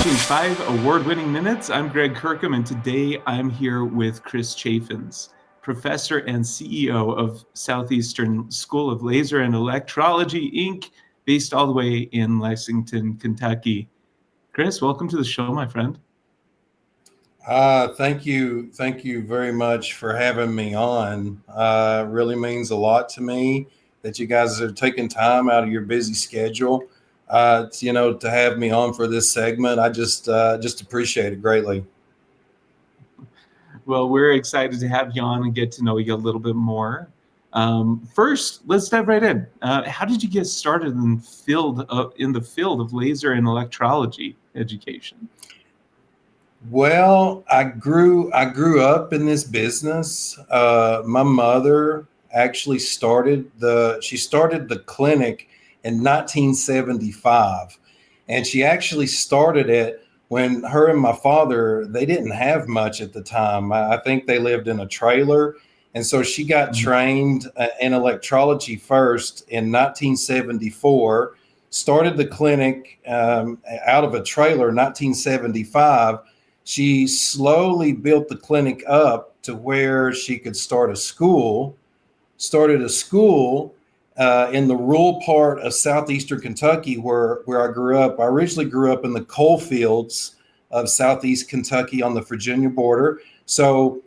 watching 5 award-winning minutes. I'm Greg Kirkham, and today I'm here with Chris Chaffins, professor and CEO of Southeastern School of Laser and Electrology, Inc., based all the way in Lexington, Kentucky. Chris, welcome to the show, my friend. Thank you. Thank you very much for having me on. It really means a lot to me that you guys are taking time out of your busy schedule, to have me on for this segment. I just appreciate it greatly. Well, we're excited to have you on and get to know you a little bit more. First, let's dive right in. How did you get started in the field of laser and electrology education? Well, I grew up in this business. My mother actually started the clinic in 1975, and she actually started it when her and my father, they didn't have much at the time. I think they lived in a trailer. And so she got trained in electrology first in 1974, started the clinic out of a trailer in 1975. She slowly built the clinic up to where she could started a school in the rural part of southeastern Kentucky where I grew up. I originally grew up in the coal fields of southeast Kentucky on the Virginia border. So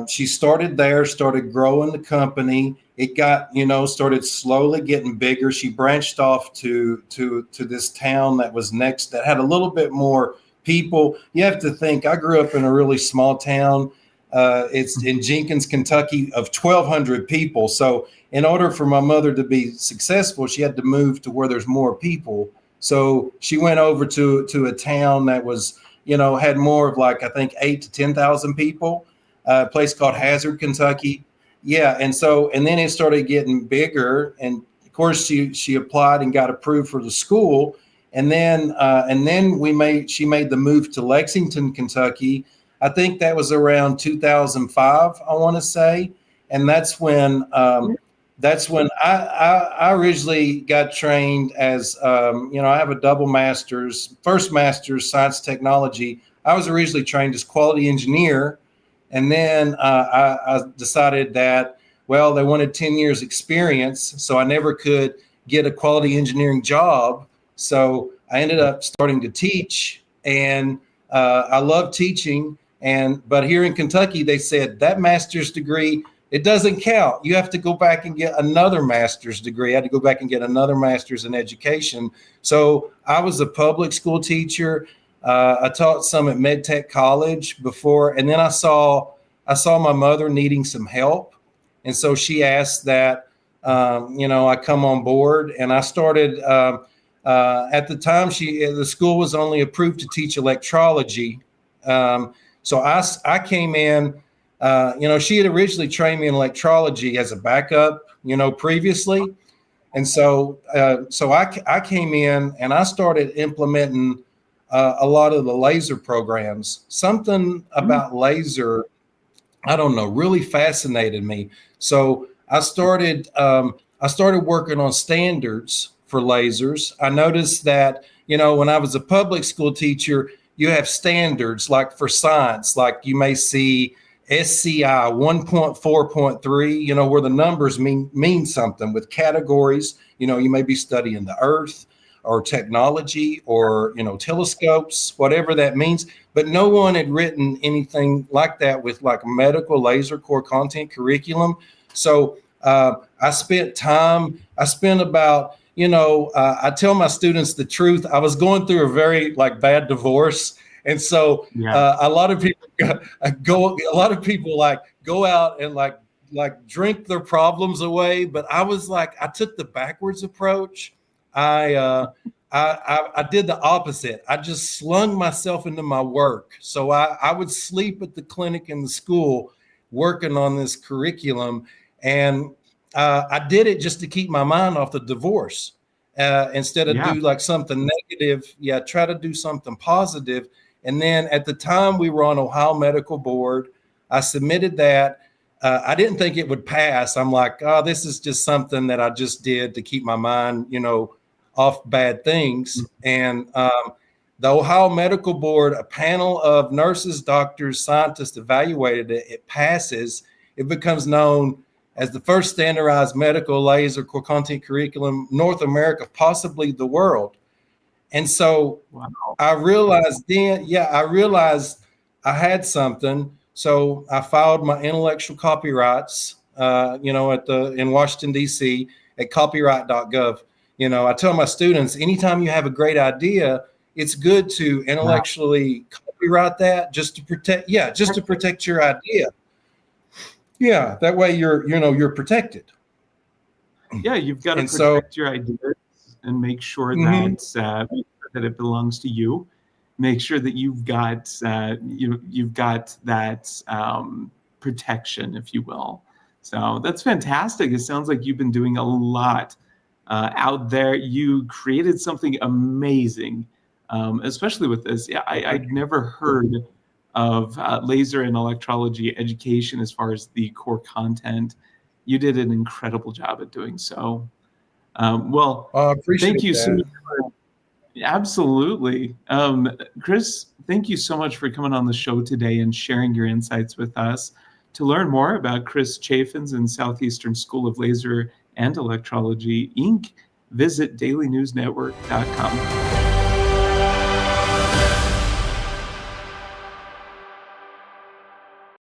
she started there, started growing the company. It got, started slowly getting bigger. She branched off to this town that was next that had a little bit more people. You have to think, I grew up in a really small town. It's in Jenkins, Kentucky, of 1,200 people. So in order for my mother to be successful, she had to move to where there's more people. So she went over to a town that was, had more of like, I think 8,000 to 10,000 people, a place called Hazard, Kentucky. Yeah. And then it started getting bigger. And of course she applied and got approved for the school. And then she made the move to Lexington, Kentucky. I think that was around 2005, I want to say. And that's when I originally got trained as, I have a double master's, first master's science technology. I was originally trained as quality engineer. And then I decided that, well, they wanted 10 years experience. So I never could get a quality engineering job. So I ended up starting to teach, and I love teaching. But here in Kentucky, they said that master's degree, it doesn't count. You have to go back and get another master's degree. I had to go back and get another master's in education. So I was a public school teacher. I taught some at MedTech College before, and then I saw my mother needing some help, and so she asked that I come on board, and I started. At the time, the school was only approved to teach electrology, so I came in. She had originally trained me in electrology as a backup, previously, and so I came in and I started implementing a lot of the laser programs. Something about laser, I don't know, really fascinated me. So I started working on standards for lasers. I noticed that, when I was a public school teacher, you have standards like for science, like you may see SCI 1.4.3, where the numbers mean something with categories. You may be studying the earth or technology or, telescopes, whatever that means. But no one had written anything like that with like medical laser core content curriculum. So I spent about, I tell my students the truth. I was going through a very bad divorce. And so a lot of people go out and drink their problems away. But I was I took the backwards approach. I did the opposite. I just slung myself into my work. So I would sleep at the clinic in the school working on this curriculum. And I did it just to keep my mind off the divorce. Instead of do something negative, try to do something positive. And then at the time we were on Ohio Medical Board, I submitted that. I didn't think it would pass. I'm like, oh, this is just something that I just did to keep my mind, off bad things. And The Ohio Medical Board, a panel of nurses, doctors, scientists evaluated it. It passes. It becomes known as the first standardized medical laser core content curriculum, North America, possibly the world. And so Wow. I realized I had something. So I filed my intellectual copyrights, in Washington, D.C. at copyright.gov. I tell my students, anytime you have a great idea, it's good to intellectually copyright that just to protect your idea. Yeah, that way you're protected. Yeah, you've got to And protect your ideas and make sure that it belongs to you. Make sure that you've got that protection, if you will. So that's fantastic. It sounds like you've been doing a lot out there. You created something amazing, especially with this. Yeah, I'd never heard of laser and electrology education as far as the core content. You did an incredible job at doing so. Well, I appreciate thank you that. so much. Absolutely. Chris, thank you so much for coming on the show today and sharing your insights with us. To learn more about Chris Chaffins and Southeastern School of Laser and Electrology, Inc., visit dailynewsnetwork.com.